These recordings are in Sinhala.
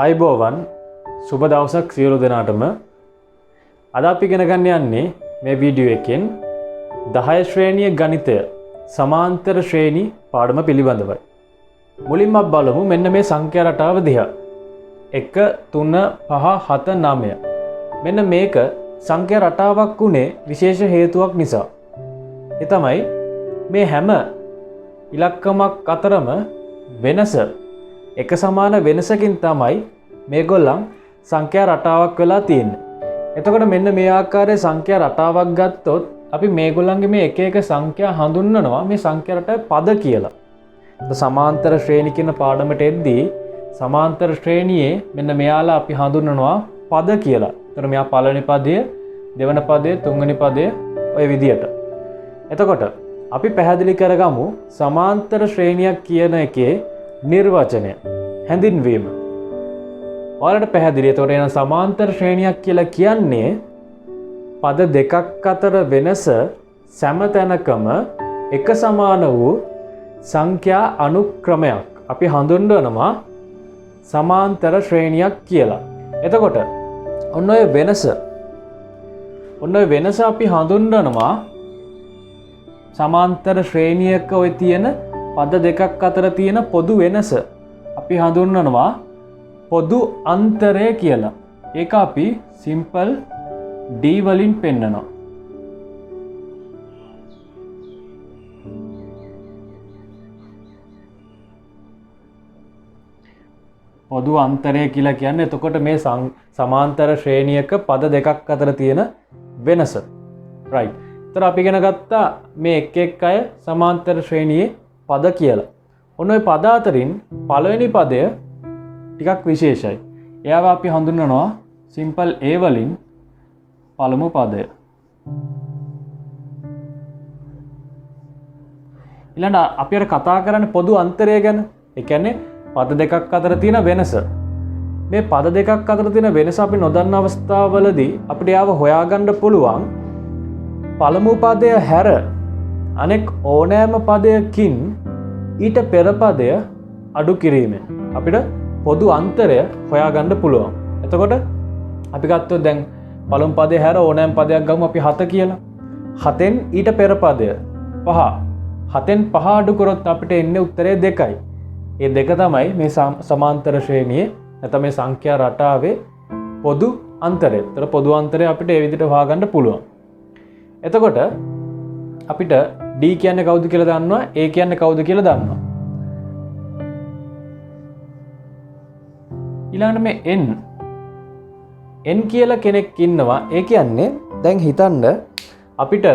අයිබෝවන් සුබ දවසක් සියලු දෙනාටම. අද අපි ඉගෙන ගන්න යන්නේ මේ වීඩියෝ එකෙන් 10 ශ්‍රේණිය ගණිතය සමාන්තර ශ්‍රේණි පාඩම පිළිබඳවයි. මුලින්ම අපි බලමු මෙන්න මේ සංඛ්‍යා රටාව දිහා. 1 3 5 7 9. මෙන්න මේක සංඛ්‍යා රටාවක් උනේ විශේෂ හේතුවක් නිසා. ඒ තමයි මේ හැම ඉලක්කමක් අතරම වෙනස එක සමාන වෙනසකින් තමයි මේගොල්ලන් සංඛ්‍යා රටාවක් වෙලා තියෙන්නේ. එතකොට මෙන්න මේ ආකාරයේ සංඛ්‍යා රටාවක් ගත්තොත් අපි මේගොල්ලන්ගේ මේ එක එක සංඛ්‍යා හඳුන්වනවා මේ සංඛ්‍යා රටාවේ පද කියලා. සමාන්තර ශ්‍රේණි කියන පාඩමට එද්දී සමාන්තර ශ්‍රේණියේ මෙන්න මෙයාලා අපි හඳුන්වනවා පද කියලා. එතකොට මෙයා පළවෙනි පදය, දෙවන පදය, තුන්වෙනි පදය ඔය විදියට. එතකොට අපි පැහැදිලි කරගමු සමාන්තර ශ්‍රේණියක් කියන එකේ නිර්වචනය හැඳින්වීම. ඔයාලට පැහැදිලි. එතකොට එන සමාන්තර ශ්‍රේණියක් කියලා කියන්නේ පද දෙකක් අතර වෙනස සෑම තැනකම එක සමාන වූ සංඛ්‍යා අනුක්‍රමයක් අපි හඳුන්වනවා සමාන්තර ශ්‍රේණියක් කියලා. එතකොට ඔන්න ඔය වෙනස අපි හඳුන්වනවා සමාන්තර ශ්‍රේණියක ඔය තියෙන පද දෙකක් අතර තියෙන පොදු වෙනස අපි හඳුන්වනවා පොදු අන්තරය කියලා. ඒක අපි සිම්පල් D වලින් පෙන්නනවා. පොදු අන්තරය කියලා කියන්නේ එතකොට මේ සමාන්තර ශ්‍රේණියක පද දෙකක් අතර තියෙන වෙනස. right. ඒතර අපි ඉගෙන ගත්තා මේ එක් එක් අය සමාන්තර ශ්‍රේණියේ පද කියලා. ඔන්න ඔය පද අතරින් පළවෙනි පදය ටිකක් විශේෂයි. එයාව අපි හඳුන්වනවා සිම්පල් A වලින් පළමු පදය. ඊළඟට අපි අර කතා කරන්නේ පොදු අන්තරය ගැන. ඒ කියන්නේ පද දෙකක් අතර තියෙන වෙනස. මේ පද දෙකක් අතර තියෙන වෙනස අපි නොදන්න අවස්ථාවවලදී අපිට යාව හොයාගන්න පුළුවන් පළමු පදය හැර අනෙක් ඕනෑම පදයකින් ඊට පෙර පදය අඩු කිරීමෙන් අපිට පොදු අන්තරය හොයාගන්න පුළුවන්. එතකොට අපි ගත්තොත් දැන් පළමු පදය හැර ඕනෑම පදයක් ගමු අපි 7 කියලා. 7න් ඊට පෙර පදය 5. 7න් 5 අඩු කරොත් අපිට එන්නේ උත්තරය 2යි. මේ දෙක තමයි මේ සමාන්තර ශ්‍රේණියේ නැත්නම් මේ සංඛ්‍යා රටාවේ පොදු අන්තරය. ඒතර පොදු අන්තරය අපිට ඒ විදිහට හොයාගන්න පුළුවන්. එතකොට අපිට D කියන්නේ කවුද කියලා දන්නවා, A කියන්නේ කවුද කියලා දන්නවා. ඊළඟට මේ n කියලා කෙනෙක් ඉන්නවා. ඒ කියන්නේ දැන් හිතන්න අපිට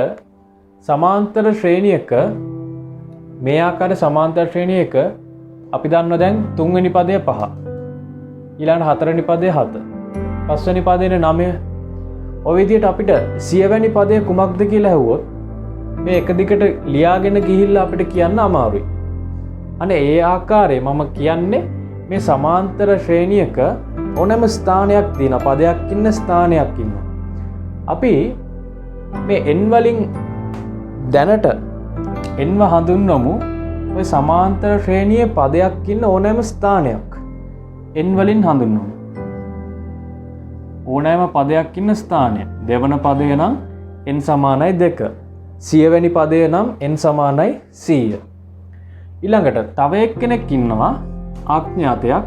සමාන්තර ශ්‍රේණියක මේ ආකාර සමාන්තර ශ්‍රේණියක අපි දන්නවා දැන් තුන්වෙනි පදය 5. ඊළඟට හතරවෙනි පදය 7. පස්වෙනි පදේ 9. ඔය විදිහට අපිට 100 වෙනි පදය කුමක්ද කියලා ඇහුවොත් මේ එක දිගට ලියාගෙන ගිහිල්ලා අපිට කියන්න අමාරුයි. අනේ ඒ ආකාරයේ මම කියන්නේ මේ සමාන්තර ශ්‍රේණියක ඕනෑම ස්ථානයක් තියෙන පදයක් ඉන්න ස්ථානයක් ඉන්නවා. අපි මේ n වලින් දැනට n හඳුන්වමු ඔය සමාන්තර ශ්‍රේණියේ පදයක් ඉන්න ඕනෑම ස්ථානයක් n වලින් හඳුන්වමු. ඕනෑම පදයක් ඉන්න ස්ථානය. දෙවන පදය නම් n සමානයි 2. 100 වෙනි පදය නම් n සමානයි 100. ඊළඟට තව එක්කෙනෙක් ඉන්නවා ආඥාතයක්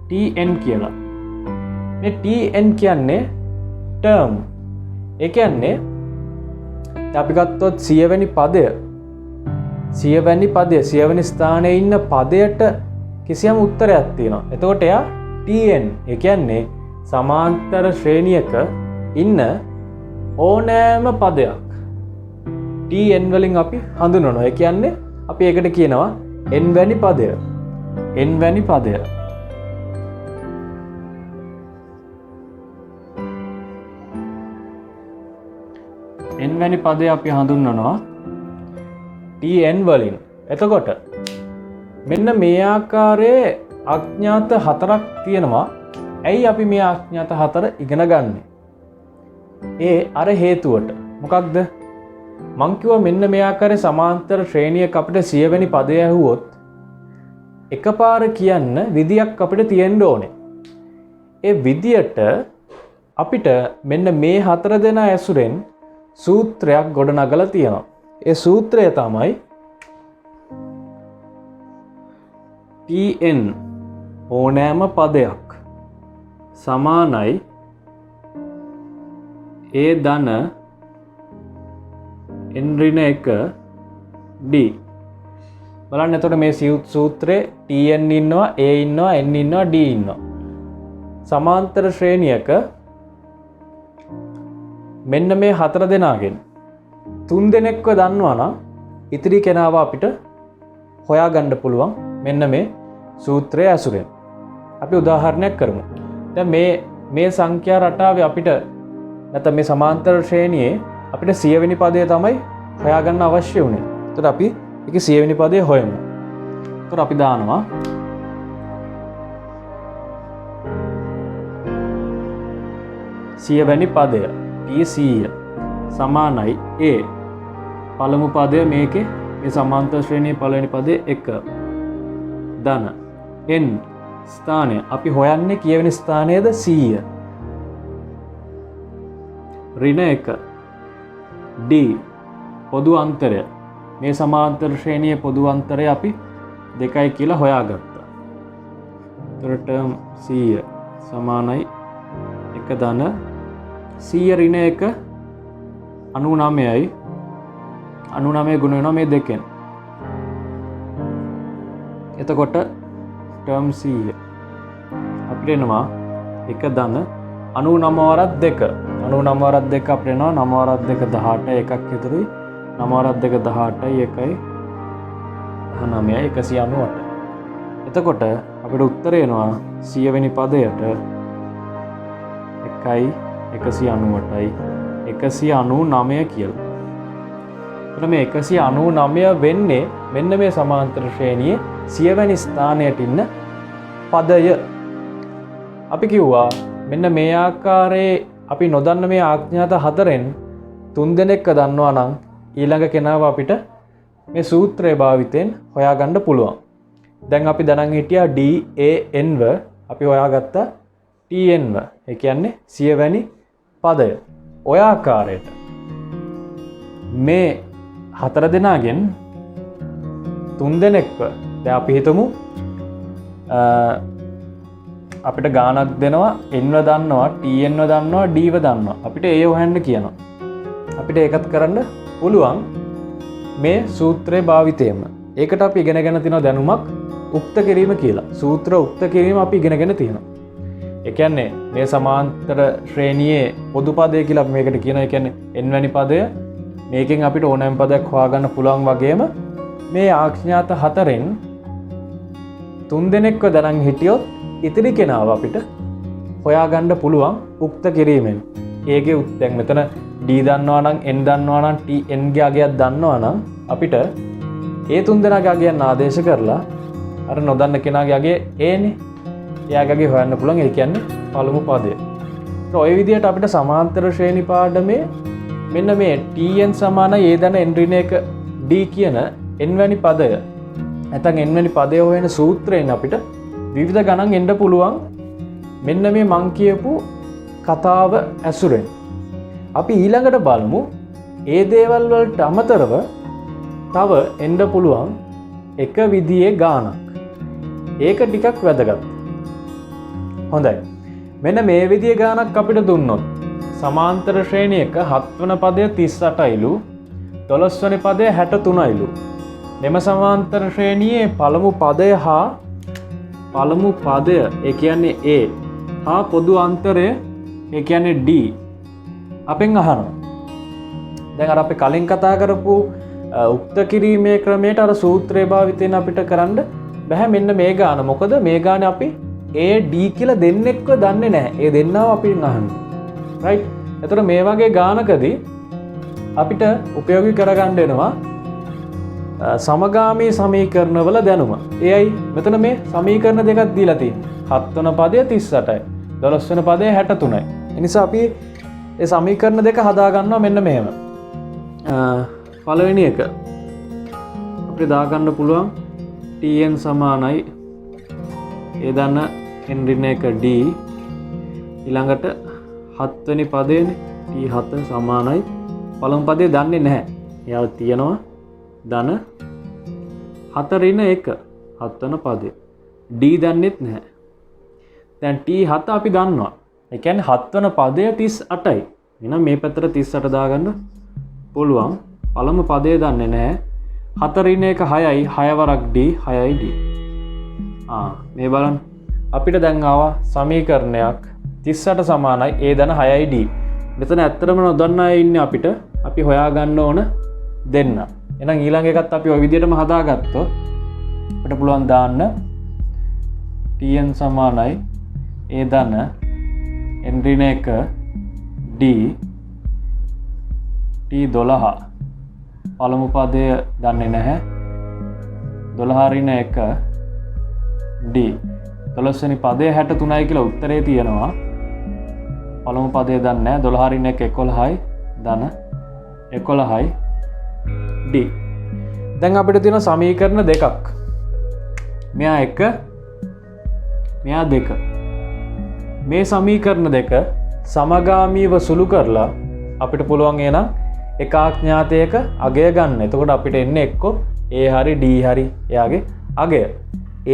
tn කියලා. මේ tn කියන්නේ term. ඒ කියන්නේ අපි ගත්තොත් 100 වෙනි පදය 100 වෙනි ස්ථානයේ ඉන්න පදයට කිසියම් උත්තරයක් තියෙනවා. එතකොට එයා tn. ඒ කියන්නේ සමාන්තර ශ්‍රේණියක ඉන්න ඕනෑම පදයක් tn වලින් අපි හඳුන්වනවා. ඒ කියන්නේ අපි ඒකට කියනවා n වැනි පදය. n වැනි පදය. n වැනි පදය අපි හඳුන්වනවා tn වලින්. එතකොට මෙන්න මේ ආකාරයේ අඥාත 4ක් තියෙනවා. ඇයි අපි මේ අඥාත 4 ඉගෙන ගන්නෙ? ඒ අර හේතුවට. මොකක්ද? මං කිව්වා මෙන්න මේ ආකාරයේ සමාන්තර ශ්‍රේණියක අපිට 100 වෙනි පදය ඇහුවොත් එකපාර කියන්න විදියක් අපිට තියෙන්න ඕනේ. ඒ විදියට අපිට මෙන්න මේ 4 දෙනා ඇසුරෙන් සූත්‍රයක් ගොඩනගලා තියෙනවා. ඒ සූත්‍රය තමයි tn ඕනෑම පදයක් සමානයි a ධන n ඍණ 1 d. බලන්න එතකොට මේ සූත්‍රයේ tn ඉන්නවා, a ඉන්නවා, n ඉන්නවා, d ඉන්නවා. සමාන්තර ශ්‍රේණියක මෙන්න මේ 4 දෙනාගෙන් 3 දෙනෙක්ව දන්නවා නම් ඉතිරි කෙනාව අපිට හොයාගන්න පුළුවන් මෙන්න මේ සූත්‍රයේ ඇසුරෙන්. අපි උදාහරණයක් කරමු. දැන් මේ සංඛ්‍යා රටාවේ අපිට නැත්නම් මේ සමාන්තර ශ්‍රේණියේ අපිට 100 වෙනි පදය තමයි හොයාගන්න අවශ්‍ය වුණේ. එතකොට අපි ඒකේ 100 වෙනි පදය හොයමු. එතකොට අපි දානවා 100 වෙනි පදය T100 සමානයි A. පළමු පදය මේකේ මේ සමාන්තර ශ්‍රේණියේ පළවෙනි පදය 1 ධන n ස්ථානය අපි හොයන්නේ කීවෙනි ස්ථානයේද 100 ඍණ 1 d පොදු අන්තරය මේ සමාන්තර ශ්‍රේණියේ පොදු අන්තරය අපි 2යි කියලා හොයාගත්තා. එතකොට ටර්ම් 100 සමානයි 1 ධන 100 ඍණ 1 99යි 99 ගුණ වෙනවා මේ දෙකෙන්. එතකොට ටර්ම් 100 අපිට එනවා 1 ධන 99 වරක් 2 99 වරක් 2 අපිට එනවා 9 වරක් 2 18 එකක් ඉතුරුයි 9 වරක් 2 18යි 1යි 19යි 198. එතකොට අපිට උත්තරය එනවා 100 වෙනි පදයට 1යි 198යි 199 කියලා. එතකොට මේ 199 වෙන්නේ මෙන්න මේ සමාන්තර ශ්‍රේණියේ 100 වෙනි ස්ථානයට ඉන්න පදය. අපි කිව්වා මෙන්න මේ ආකාරයේ අපි නොදන්න මේ ආඥාත 4න් 3 දෙනෙක්ව දන්නවා නම් ඊළඟ කෙනාව අපිට මේ සූත්‍රය භාවිතයෙන් හොයාගන්න පුළුවන්. දැන් අපි දැනන් හිටියා D A N ව අපි හොයාගත්තා T N ව. ඒ කියන්නේ 100 වෙනි පදය. ඔය ආකාරයට මේ 4 දෙනාගෙන් 3 දෙනෙක්ව දැන් අපි හිතමු අපිට ගානක් දෙනවා n ව දන්නවා tn ව දන්නවා d ව දන්නවා අපිට a හොයන්න කියනවා. අපිට ඒකත් කරන්න පුළුවන් මේ සූත්‍රයේ භාවිතයෙන්ම. ඒකට අපි ඉගෙනගෙන තියෙන දැනුමක් උක්ත කිරීම කියලා. සූත්‍ර උක්ත කිරීම අපි ඉගෙනගෙන තියෙනවා. ඒ කියන්නේ මේ සමාන්තර ශ්‍රේණියේ පොදු පදය කියලා අපි මේකට කියනවා. ඒ කියන්නේ n වැනි පදය මේකෙන් අපිට ඕනෑම පදයක් හොයාගන්න පුළුවන් වගේම මේ ආඥාත 4න් 3 දෙනෙක්ව දැනන් හිටියොත් ඉතිරි කෙනාව අපිට හොයාගන්න පුළුවන් උක්ත කිරීමෙන්. ඒකේ දැන් මෙතන d දන්නවා නම් n දන්නවා නම් t n ගේ අගයක් දන්නවා නම් අපිට ඒ 3 දෙනාගේ අගයන් ආදේශ කරලා අර නොදන්න කෙනාගේ අගය a නේ. එයාගේ අගය හොයන්න පුළුවන්. ඒ කියන්නේ පළමු පදය. ඔය විදිහට අපිට සමාන්තර ශ්‍රේණි පාඩමේ මෙන්න මේ tn සමානයි a ධන n ඍණ 1 d කියන n වැනි පදය නැත්නම් n වැනි පදය හොයන සූත්‍රයෙන් අපිට විවිධ ගණන් එන්න පුළුවන් මෙන්න මේ මං කියපු කතාව ඇසුරෙන්. අපි ඊළඟට බලමු ඒ දේවල් වලට අමතරව තව එන්න පුළුවන් එක විදිහේ ගානක්. ඒක ටිකක් වැදගත්. හොඳයි. මෙන්න මේ විදිහේ ගානක් අපිට දුන්නොත් සමාන්තර ශ්‍රේණියක 7 වන පදය 38යිලු 12 වෙනි පදය 63යිලු. මෙම සමාන්තර ශ්‍රේණියේ පළමු පදය හා පළමු පදය ඒ කියන්නේ A හා පොදු අන්තරය ඒ කියන්නේ D අපෙන් අහනවා. දැන් අර අපි කලින් කතා කරපු උක්ත කිරීමේ ක්‍රමයට අර සූත්‍රය භාවිතයෙන් අපිට කරන්න බෑ මෙන්න මේ ගාන. මොකද මේ ගාන අපි A D කියලා දෙන්නෙක්ව දන්නේ නැහැ. ඒ දෙන්නව අපින් අහන්නේ. රයිට්. එතකොට මේ වගේ ගානකදී අපිට උපයෝගී කරගන්න වෙනවා සමගාමී සමීකරණවල දැනුම. එයයි මෙතන මේ සමීකරණ දෙකක් දීලා තියෙන්නේ. 7 වෙනි පදය 38යි. 12 වෙනි පදය 63යි. ඒ නිසා අපි ඒ සමීකරණ දෙක හදා ගන්නවා මෙන්න මෙහෙම. පළවෙනි එක අපිට දා ගන්න පුළුවන් tn සමානයි ඒ දන්න n ඍණ 1 d ඊළඟට 7 වෙනි පදයනේ t7 සමානයි පළමු පදේ දන්නේ නැහැ. එයාලා තියනවා ධන 7 ඍණ 1 7 වෙනි පදේ. d දන්නෙත් නැහැ. දැන් t7 අපි දන්නවා. ඒ කියන්නේ 7 වෙනි පදය 38යි. එහෙනම් මේ පැත්තට 38 දාගන්න පුළුවන්. පළමු පදේ දන්නේ නැහැ. 4 ඍණ 1 6යි 6 වරක් d 6යි d. මේ බලන්න. අපිට දැන් ආවා සමීකරණයක් 38 සමානයි a ධන 6යි d. මෙතන ඇත්තටම නොදන්න අය ඉන්නේ අපිට. අපි හොයාගන්න ඕන දෙන්න. එහෙනම් ඊළඟ එකත් අපි ওই විදිහටම හදාගත්තොත් අපිට පුළුවන් දාන්න tn සමානයි a ධන n ඍණ 1 d t12 පළමු පදය දන්නේ නැහැ 12 ඍණ 1 d 12 වෙනි පදය 63යි කියලා උත්තරේ තියෙනවා. පළමු පදය දන්නේ නැහැ 12 ඍණ 1 11යි ධන 11යි d. දැන් අපිට තියෙන සමීකරණ දෙකක්. මෙයා 1 මෙයා 2. මේ සමීකරණ දෙක සමගාමීව සුළු කරලා අපිට පුළුවන් එනම් එකාඥාතයක අගය ගන්න. එතකොට අපිට එන්නේ එක්කෝ a හරි d හරි එයාගේ අගය.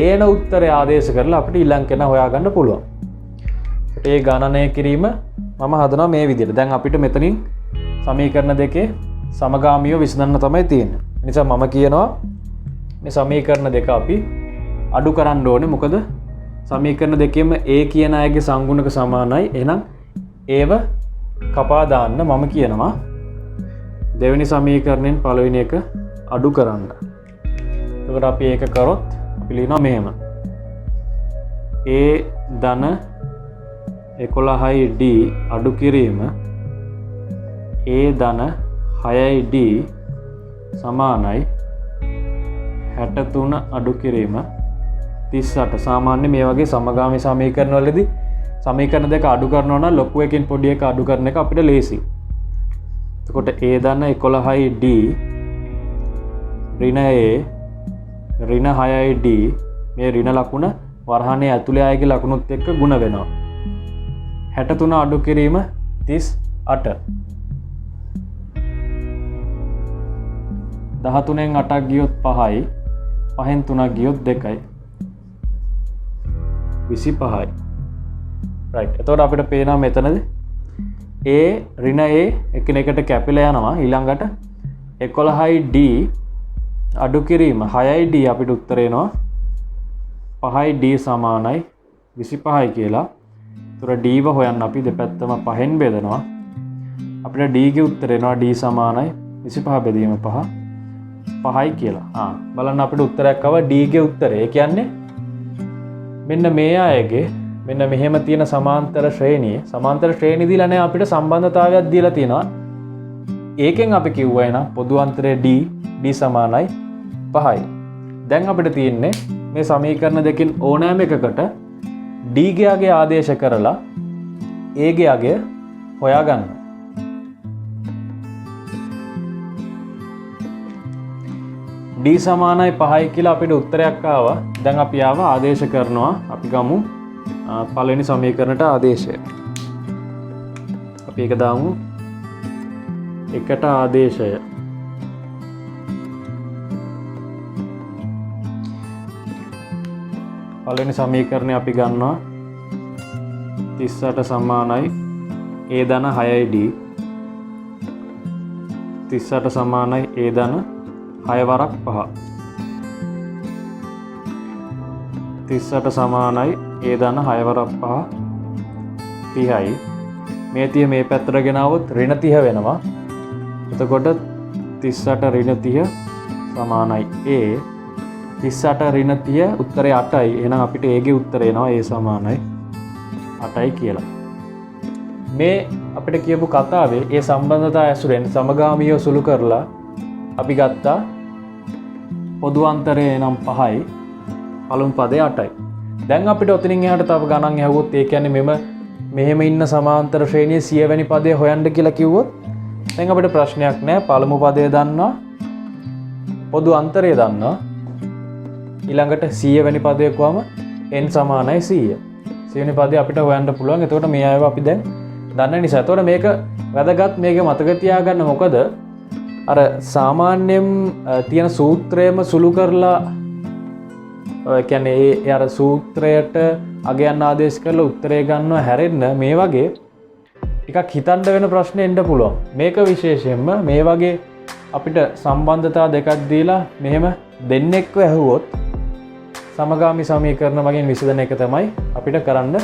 ඒන උත්තරය ආදේශ කරලා අපිට ඊළඟ කෙනා හොයාගන්න පුළුවන්. ඒ ගණනය කිරීම මම හදනවා මේ විදිහට. දැන් අපිට මෙතනින් සමීකරණ දෙකේ සමගාමීව විසඳන්න තමයි තියෙන්නේ. නිසා මම කියනවා මේ සමීකරණ දෙක අපි අඩු කරන්න ඕනේ. මොකද සමීකරණ දෙකේම a කියන අයගේ සංගුණක සමානයි. එහෙනම් ඒව කපා දාන්න මම කියනවා දෙවෙනි සමීකරණයෙන් පළවෙනි එක අඩු කරන්න. එතකොට අපි ඒක කරොත් අපි ලියනවා මෙහෙම. a ධන 11යි d අඩු කිරීම a ධන 6යි d සමානයි 63 අඩු කිරීම 38. සාමාන්‍ය මේ වගේ සමගාමී සමීකරණ වලදී සමීකරණ දෙක අඩු කරනවා නම් ලොකු එකකින් පොඩි එක අඩු කරන එක අපිට ලේසි. එතකොට a ධන 11යි d ඍණ a ඍණ 6යි d මේ ඍණ ලකුණ වරහනේ ඇතුලේ අයගේ ලකුණුත් එක්ක ගුණ වෙනවා. 63 අඩු කිරීම 38. 13න් 8ක් ගියොත් 5යි 5න් 3ක් ගියොත් 2යි 25යි. right. එතකොට අපිට පේනවා මෙතනදී a ඍණ a එකිනෙකට කැපිලා යනවා. ඊළඟට 11යි d අඩු කිරීම 6යි d අපිට උත්තර එනවා 5යි d සමානයි 25යි කියලා. ඒතර d ව හොයන්න අපි දෙපැත්තම 5න් බෙදනවා. අපිට d ගේ උත්තර එනවා d සමානයි 25 බෙදීම 5 5යි කියලා. බලන්න අපිට උත්තරයක් ආවා d ගේ උත්තරය. ඒ කියන්නේ මෙන්න මේ අයගේ මෙන්න මෙහෙම තියෙන සමාන්තර ශ්‍රේණිය දීලා නැහැ අපිට සම්බන්ධතාවයක් දීලා තියෙනවා. ඒකෙන් අපි කිව්වා එන පොදු අන්තරය d සමානයි 5යි. දැන් අපිට තියෙන්නේ මේ සමීකරණ දෙකෙන් ඕනෑම එකකට d ගේ අගය ආදේශ කරලා a ගේ අගය හොයාගන්න. d සමානයි 5යි කියලා අපිට උත්තරයක් ආවා. දැන් අපි ආදේශ කරනවා. අපි ගමු පළවෙනි සමීකරණයට ආදේශය. අපි ඒක දාමු. එකට ආදේශය. පළවෙනි සමීකරණය අපි ගන්නවා 38 සමානයි a ධන 6යි d 38 සමානයි a ධන 6 වරක් 5 38 සමානයි a ධන 6 වරක් 5 30යි. මේ 30 මේ පැත්තට ගෙනාවොත් ඍණ 30 වෙනවා. එතකොට 38 ඍණ 30 සමානයි a 38 ඍණ 30 උත්තරේ 8යි. එහෙනම් අපිට a ගේ උත්තරය එනවා a සමානයි 8යි කියලා. මේ අපිට කියපු කතාවේ ඒ සම්බන්ධතාවය ඇසුරෙන් සමගාමීව සුළු කරලා අපි ගත්තා පොදු අන්තරය නම් 5යි පළමු පදේ 8යි. දැන් අපිට ඔතනින් එහාට තව ගණන් ඇහුවොත් ඒ කියන්නේ මෙහෙම ඉන්න සමාන්තර ශ්‍රේණියේ 100 වෙනි පදේ හොයන්න කියලා කිව්වොත් දැන් අපිට ප්‍රශ්නයක් නැහැ. පළමු පදය දන්නවා, පොදු අන්තරය දන්නවා. ඊළඟට 100 වෙනි පදය කොහම n සමානයි 100. 100 වෙනි පදේ අපිට හොයන්න පුළුවන්. එතකොට මේ අයව අපි දැන් දන්න නිසා. එතකොට මේක වැදගත් මේක මතක තියාගන්න. මොකද අර සාමාන්‍යයෙන් තියෙන සූත්‍රයම සුළු කරලා කියන්නේ ඒ අර සූත්‍රයට අගයන් ආදේශ කරලා උත්තරය ගන්නවා හැරෙන්න මේ වගේ ටිකක් හිතන්න වෙන ප්‍රශ්න එන්න පුළුවන්. මේක විශේෂයෙන්ම මේ වගේ අපිට සම්බන්ධතා දෙකක් දීලා මෙහෙම දෙන්නෙක්ව ඇහුවොත් සමගාමී සමීකරණ වගේ විසඳන එක තමයි අපිට කරන්න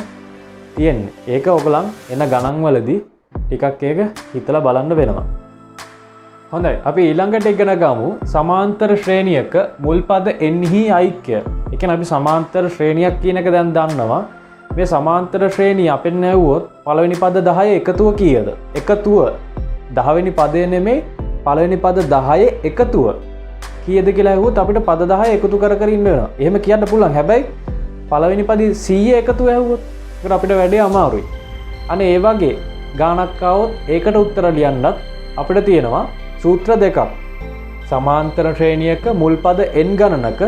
තියෙන්නේ. ඒක ඔයගලන් එන ගණන් වලදී ටිකක් ඒක හිතලා බලන්න වෙනවා. හොඳයි, අපි ඊළඟට ඉගෙන ගමු සමාන්තර ශ්‍රේණියක මුල් පද n හි ඓක්‍ය. ඒ කියන්නේ අපි සමාන්තර ශ්‍රේණියක් කියන එක දැන් දන්නවා. මේ සමාන්තර ශ්‍රේණිය අපෙන් ඇහුවොත් පළවෙනි පද 10 එකතුව කීයද? එකතුව 10 වෙනි පදේ නෙමෙයි පළවෙනි පද 10 එකතුව කීයද කියලා ඇහුවොත් අපිට පද 10 එකතු කර කර ඉන්න වෙනවා. එහෙම කියන්න පුළුවන්. හැබැයි පළවෙනි පදේ 100 එකතුව ඇහුවොත් ඒක අපිට වැඩේ අමාරුයි. අනේ ඒ වගේ ගානක් ආවොත් ඒකට උත්තර ලියන්නත් අපිට තියෙනවා සූත්‍ර දෙකක්. සමාන්තර ශ්‍රේණියක මුල් පද n ගණනක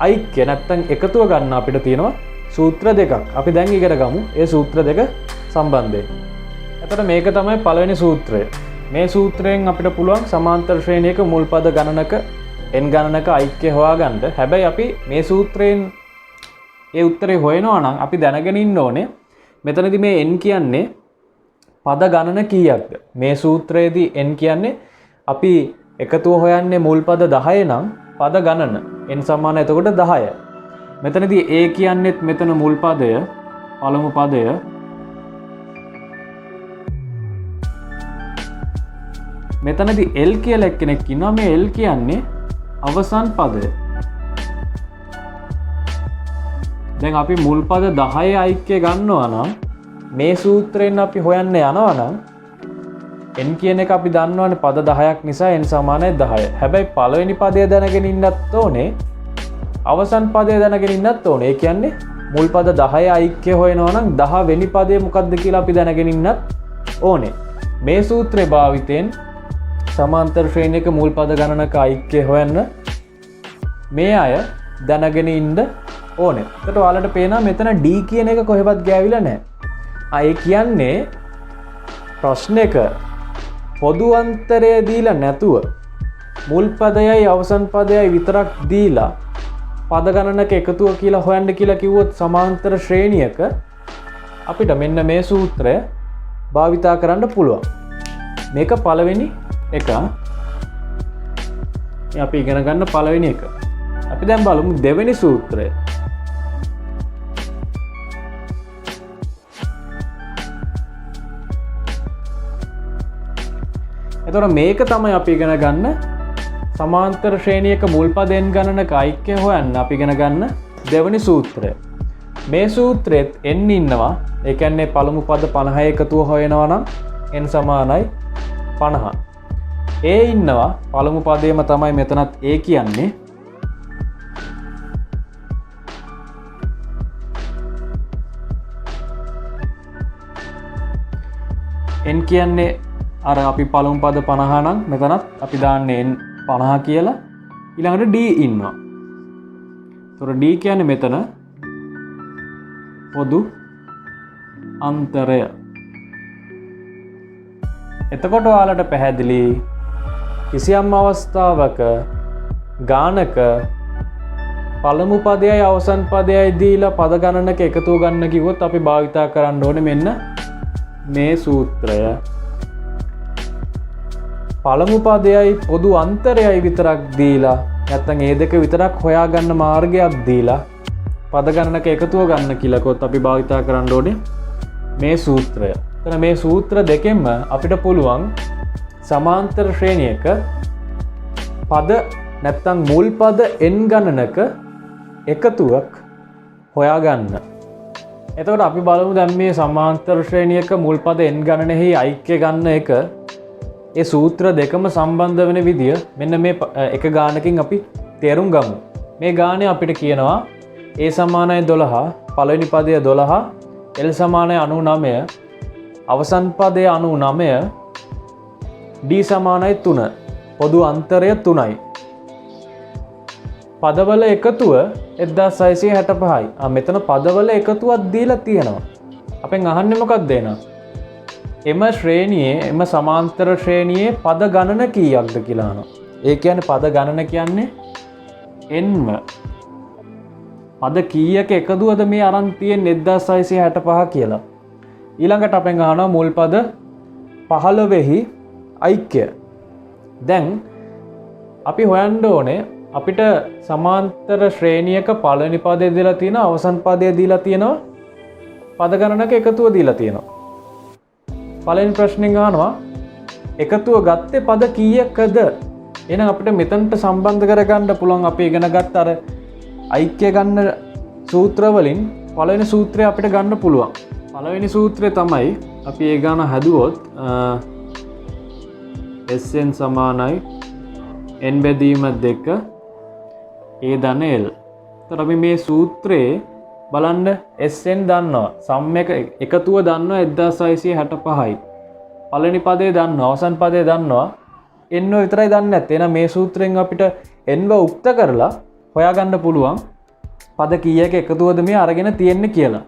ඓක්‍ය නැත්තම් එකතුව ගන්න අපිට තියෙනවා සූත්‍ර දෙකක්. අපි දැන් ඉගෙන ගමු ඒ සූත්‍ර දෙක සම්බන්ධයෙන්. එතකොට මේක තමයි පළවෙනි සූත්‍රය. මේ සූත්‍රයෙන් අපිට පුළුවන් සමාන්තර ශ්‍රේණියක මුල් පද ගණනක n ගණනක ඓක්‍ය හොයාගන්න. හැබැයි අපි මේ සූත්‍රයෙන් ඒ උත්තරේ හොයනවා නම් අපි දැනගෙන ඉන්න ඕනේ මෙතනදී මේ n කියන්නේ පද ගණන කීයක්ද? මේ සූත්‍රයේදී n කියන්නේ අපි එකතුව හොයන්නේ මුල් පද 10 නම් පද ගණන n සමාන එතකොට 10. මෙතනදී a කියන්නේත් මෙතන මුල් පදය පළමු පදය. මෙතනදී l කියලා එක්කෙනෙක් ඉන්නවා. මේ l කියන්නේ අවසන් පදය. දැන් අපි මුල් පද 10 ඓක්‍ය ගන්නවා නම් මේ සූත්‍රයෙන් අපි හොයන්න යනවා නම් n කියන එක අපි දන්නවනේ පද 10ක් නිසා n සමානයි 10. හැබැයි පළවෙනි පදය දැනගෙන ඉන්නත් ඕනේ. අවසන් පදය දැනගෙන ඉන්නත් ඕනේ. ඒ කියන්නේ මුල් පද 10 ඓක්‍ය හොයනවා නම් 10 වෙනි පදය මොකක්ද කියලා අපි දැනගෙන ඉන්නත් ඕනේ. මේ සූත්‍රය භාවිතයෙන් සමාන්තර ශ්‍රේණියක මුල් පද ගණනක ඓක්‍ය හොයන්න මේ අය දැනගෙන ඉන්න ඕනේ. ඒකට ඔයාලට පේනවා මෙතන d කියන එක කොහෙවත් ගෑවිලා නැහැ. ඒ කියන්නේ ප්‍රශ්නෙක පොදු අන්තරය දීලා නැතුව මුල් පදයයි අවසන් පදයයි විතරක් දීලා පද ගණනක එකතුව කියලා හොයන්න කියලා කිව්වොත් සමාන්තර ශ්‍රේණියක අපිට මෙන්න මේ සූත්‍රය භාවිතා කරන්න පුළුවන්. මේක පළවෙනි එක. අපි ඉගෙන ගන්න පළවෙනි එක. අපි දැන් බලමු දෙවෙනි සූත්‍රය. එතකොට මේක තමයි අපි ඉගෙන ගන්න සමාන්තර ශ්‍රේණියක මුල් පද n ගණනක ඓක්‍ය හොයන්න අපි ඉගෙන ගන්න දෙවෙනි සූත්‍රය. මේ සූත්‍රෙත් n ඉන්නවා. ඒ කියන්නේ පළමු පද 50 එකතුව හොයනවා නම් n සමානයි 50. a ඉන්නවා. පළමු පදේම තමයි මෙතනත් a කියන්නේ. n කියන්නේ අර අපි පළමු පද 50 නම් මෙතනත් අපි දාන්නේ n 50 කියලා. ඊළඟට d ඉන්නවා. ඒතර d කියන්නේ මෙතන පොදු අන්තරය. එතකොට ඔයාලට පැහැදිලි කිසියම් අවස්ථාවක ගානක පළමු පදයයි අවසන් පදයයි දීලා පද ගණනක එකතුව ගන්න කිව්වොත් අපි භාවිතා කරන්න ඕනේ මෙන්න මේ සූත්‍රය. පළමු පදයයි පොදු අන්තරයයි විතරක් දීලා නැත්නම් ඒ දෙක විතරක් හොයාගන්න මාර්ගයක් දීලා පද ගණනක එකතුව ගන්න කියලා කිව්වොත් අපි භාවිතා කරන්න ඕනේ මේ සූත්‍රය. එතන මේ සූත්‍ර දෙකෙන්ම අපිට පුළුවන් සමාන්තර ශ්‍රේණියක පද නැත්නම් මුල් පද n ගණනක එකතුවක් හොයාගන්න. එතකොට අපි බලමු දැන් මේ සමාන්තර ශ්‍රේණියක මුල් පද n ගණනෙහි ඓක්‍ය ගන්න එක ඒ සූත්‍ර දෙකම සම්බන්ධ වෙන විදිය මෙන්න මේ එක ගානකින් අපි තේරුම් ගමු. මේ ගානේ අපිට කියනවා a සමානයි 12 පළවෙනි පදය 12 l සමානයි 99 අවසන් පදය 99 d සමානයි 3 පොදු අන්තරය 3යි. පදවල එකතුව 1665යි. මෙතන පදවල එකතුවක් දීලා තියෙනවා. අපෙන් අහන්නේ මොකක්ද එහෙනම්? එම ශ්‍රේණියේ එම සමාන්තර ශ්‍රේණියේ පද ගණන කීයක්ද කියලා අහනවා. ඒ කියන්නේ පද ගණන කියන්නේ n පද කීයක එකතුවද මේ අරන් තියෙන්නේ 1665 කියලා. ඊළඟට අපෙන් අහනවා මුල් පද 15 ඓක්‍ය. දැන් අපි හොයන්න ඕනේ අපිට සමාන්තර ශ්‍රේණියක පළවෙනි පදය දීලා තියෙනවා, අවසන් පදය දීලා තියෙනවා, පද ගණනක එකතුව දීලා තියෙනවා. පළවෙනි ප්‍රශ්نين අහනවා එකතුව ගත්තේ පද කීයකද? එහෙනම් අපිට මෙතනට සම්බන්ධ කරගන්න පුළුවන් අපි ඉගෙන ගත්ත අර ඓක්‍ය ගන්න සූත්‍ර වලින් පළවෙනි සූත්‍රය අපිට ගන්න පුළුවන්. පළවෙනි සූත්‍රය තමයි අපි ඒ ගාන හැදුවොත් Sn සමානයි n බෙදීම 2 a ධන l. එතකොට අපි මේ සූත්‍රයේ බලන්න Sn දන්නවා, සම්මක එකතුව දන්නවා 1665යි. පළවෙනි පදේ දන්නවා, අවසන් පදේ දන්නවා. n විතරයි දන්නේ නැත්තේ. එහෙනම් මේ සූත්‍රයෙන් අපිට n උක්ත කරලා හොයාගන්න පුළුවන් පද කීයක එකතුවද මේ අරගෙන තියෙන්නේ කියලා.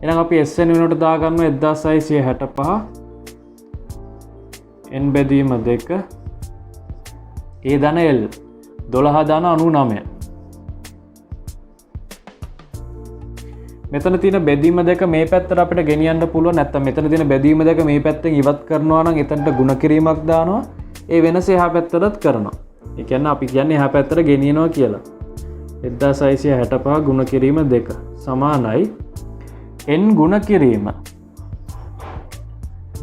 එහෙනම් අපි Sn වෙනුවට දාගන්නවා 1665 n බෙදීම 2 a ධන l 12 ධන 99. මෙතන තියෙන බෙදීම දෙක මේ පැත්තට අපිට ගෙනියන්න පුළුවන්. නැත්නම් මෙතන තියෙන බෙදීම දෙක මේ පැත්තෙන් ඉවත් කරනවා නම් එතනට ಗುಣ කිරීමක් දානවා. ඒ වෙනස එහා පැත්තටත් කරනවා. ඒ කියන්නේ අපි කියන්නේ එහා පැත්තට ගෙනියනවා කියලා. 1665 ගුණ කිරීම 2 සමානයි n ගුණ කිරීම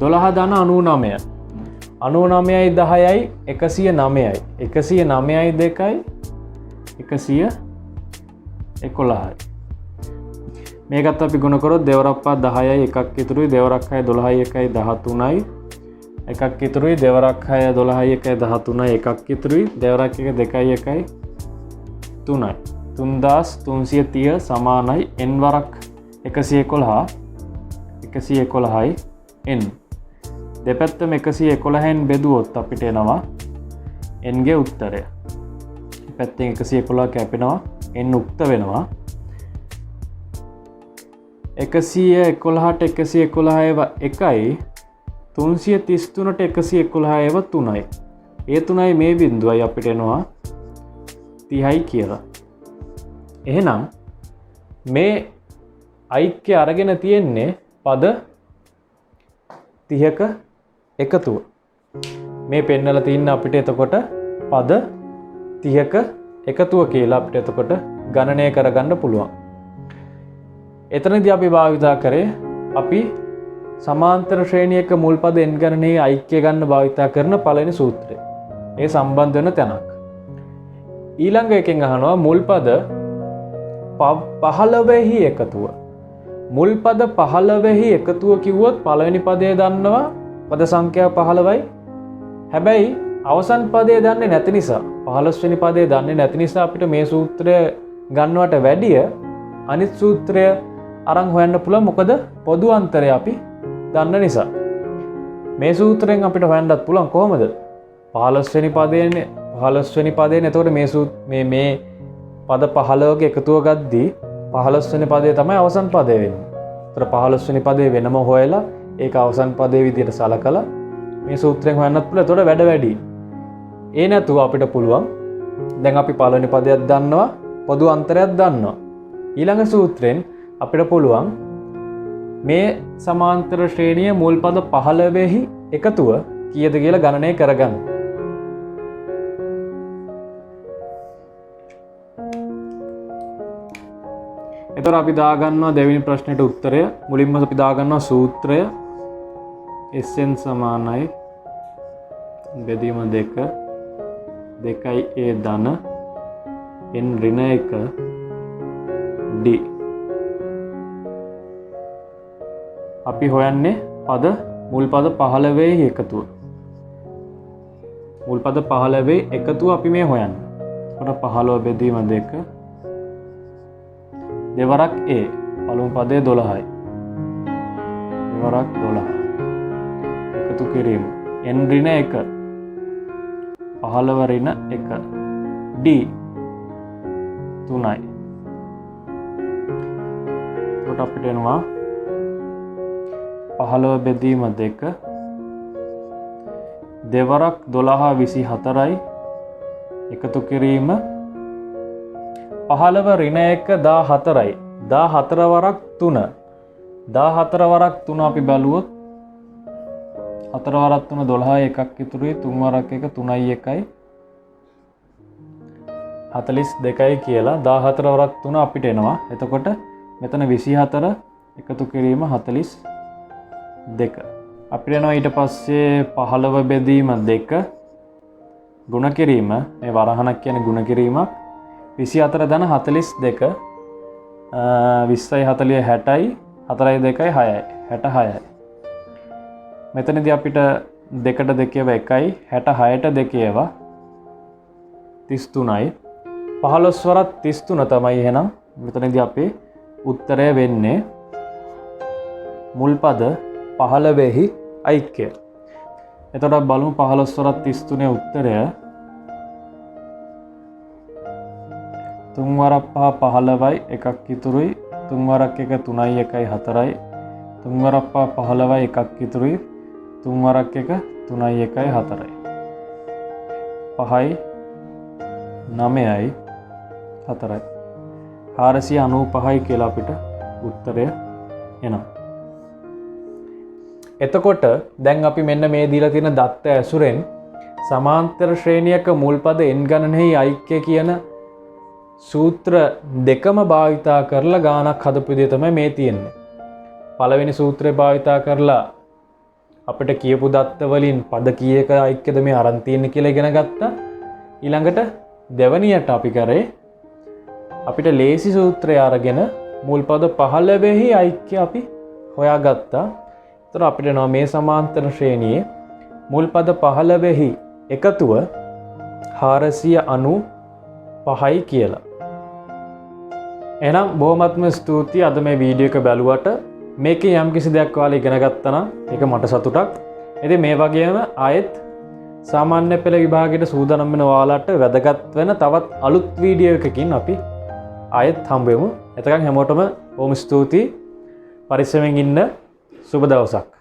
12 ධන 99. 99යි 10යි 109යි. 109යි 2යි 111යි. මේකත් අපි ගුණ කරොත් දෙවරක්පා 10යි එකක් ඉතුරුයි, දෙවරක් 6 12යි 1යි 13යි. එකක් ඉතුරුයි, දෙවරක් 6 12යි 1යි 13යි එකක් ඉතුරුයි, දෙවරක් 1 2යි 1යි 3යි. 3330 සමානයි n වරක් 111යි n. දෙපැත්තම 111න් බෙදුවොත් අපිට එනවා n ගේ උත්තරය. පැත්තෙන් 111 කැපෙනවා, n උක්ත වෙනවා. 111ට 111 1යි 333ට 111 3යි. ඒ 3යි මේ බිඳුවයි අපිට එනවා 30යි කියලා. එහෙනම් මේ ඓක්‍ය අරගෙන තියෙන්නේ පද 30ක එකතුව. මේ පෙන්නලා තින්න අපිට එතකොට පද 30ක එකතුව කියලා අපිට එතකොට ගණනය කරගන්න පුළුවන්. එතනදී අපි භාවිතා කරේ අපි සමාන්තර ශ්‍රේණියක මුල් පද n ගණනයේ ඓක්‍ය ගන්න භාවිතා කරන පළවෙනි සූත්‍රය. ඒ සම්බන්ධ වෙන තැනක්. ඊළඟ එකෙන් අහනවා මුල් පද 15හි එකතුව. මුල් පද 15හි එකතුව කිව්වොත් පළවෙනි පදය දන්නවා පද සංඛ්‍යාව 15යි. හැබැයි අවසන් පදය දන්නේ නැති නිසා 15 වෙනි පදය දන්නේ නැති නිසා අපිට මේ සූත්‍රය ගන්නවට වැඩිය අනිත් සූත්‍රය අරන් හොයන්න පුළුවන්. මොකද පොදු අන්තරය අපි දන්න නිසා. මේ සූත්‍රයෙන් අපිට හොයන්නත් පුළුවන් කොහොමද? 15 වෙනි පදයනේ 15 වෙනි පදයනේ. එතකොට මේ පද 15ක එකතුව ගද්දී 15 වෙනි පදය තමයි අවසන් පදය වෙන්නේ. ඒතර 15 වෙනි පදේ වෙනම හොයලා ඒක අවසන් පදේ විදිහට සලකලා මේ සූත්‍රයෙන් හොයන්නත් පුළුවන්. එතකොට වැඩ වැඩි. ඒ නැතුව අපිට පුළුවන් දැන් අපි පළවෙනි පදයක් දන්නවා, පොදු අන්තරයක් දන්නවා. ඊළඟ සූත්‍රයෙන් අපිට පුළුවන් මේ සමාන්තර ශ්‍රේණිය මුල් පද 15හි එකතුව කීයද කියලා ගණනය කරගන්න. එතකොට අපි දාගන්නවා දෙවෙනි ප්‍රශ්නෙට උත්තරය. මුලින්ම අපි දාගන්නවා සූත්‍රය. Sn සමානයි බෙදීම 2 2යි a ධන n ඍණ 1 d. අපි හොයන්නේ පද මුල් පද 15හි එකතුව. මුල් පද 15හි එකතුව අපි මේ හොයන්නේ. එතකොට 15 බෙදීම 2 දෙවරක් a පළමු පදේ 12යි. දෙවරක් 12 එකතු කිරීම n ඍණ 1 15 ඍණ 1 d 3යි. එතකොට අපිට එනවා 15 බෙදීම 2 දෙවරක් 12 24යි එකතු කිරීම 15 ඍණ 1 14යි 14 වරක් 3 14 වරක් 3 අපි බැලුවොත් 4 වරක් 3 12 එකක් ඉතුරුයි 3 වරක් 1 3යි 1යි 42යි කියලා 14 වරක් 3 අපිට එනවා. එතකොට මෙතන 24 එකතු කිරීම 42. අපිට එනවා ඊට පස්සේ 15 බෙදීම 2 ගුණ කිරීම මේ වරහණක් කියන්නේ ගුණ කිරීමක් 24 ධන 42 20යි 40යි 60යි 4යි 2යි 6යි 66යි. මෙතනදී අපිට 2ට 2 ඒවා 1යි 66ට 2 ඒවා 33යි 15 වරක් 33 තමයි එහෙනම් මෙතනදී අපේ උත්තරය වෙන්නේ මුල් පද 15හි ඓක්‍ය. එතකොට බලමු 15 වරක් 33 උත්තරය 3 වරක් 5 15යි එකක් ඉතුරුයි 3 වරක් 1 3යි 1යි 4යි 3 වරක් 5 15යි එකක් ඉතුරුයි 3 වරක් 1 3යි 1යි 4යි 5යි 9යි 4යි 495යි කියලා අපිට උත්තරය එනවා. එතකොට දැන් අපි මෙන්න මේ දීලා තියෙන දත්ත ඇසුරෙන් සමාන්තර ශ්‍රේණියක මුල් පද n ගණනෙහි ඓක්‍ය කියන සූත්‍ර දෙකම භාවිතා කරලා ගානක් හදපු විදිය තමයි මේ තියෙන්නේ. පළවෙනි සූත්‍රය භාවිතා කරලා අපිට කියපු දත්ත වලින් පද කීයක ඓක්‍යද මේ අරන් තියෙන්නේ කියලා ඉගෙන ගත්තා. ඊළඟට දෙවනියට අපි කරේ අපිට ලේසි සූත්‍රය අරගෙන මුල් පද 15හි ඓක්‍ය අපි හොයාගත්තා. එතකොට අපිට එනවා මේ සමාන්තර ශ්‍රේණියේ මුල් පද 15හි එකතුව 495යි කියලා. එහෙනම් බොහොමත්ම ස්තුතියි අද මේ වීඩියෝ එක බලුවට. මේකේ යම්කිසි දෙයක් ඔයාලා ඉගෙන ගත්තා නම් ඒක මට සතුටක්. ඉතින් මේ වගේම ආයෙත් සාමාන්‍ය පෙළ විභාගයට සූදානම් වෙන ඔයාලට වැදගත් වෙන තවත් අලුත් වීඩියෝ එකකින් අපි ආයෙත් හම්බ වෙමු. එතකන් හැමෝටම බොහොම ස්තුතියි. පරිස්සමෙන් ඉන්න. සුබ දවසක්.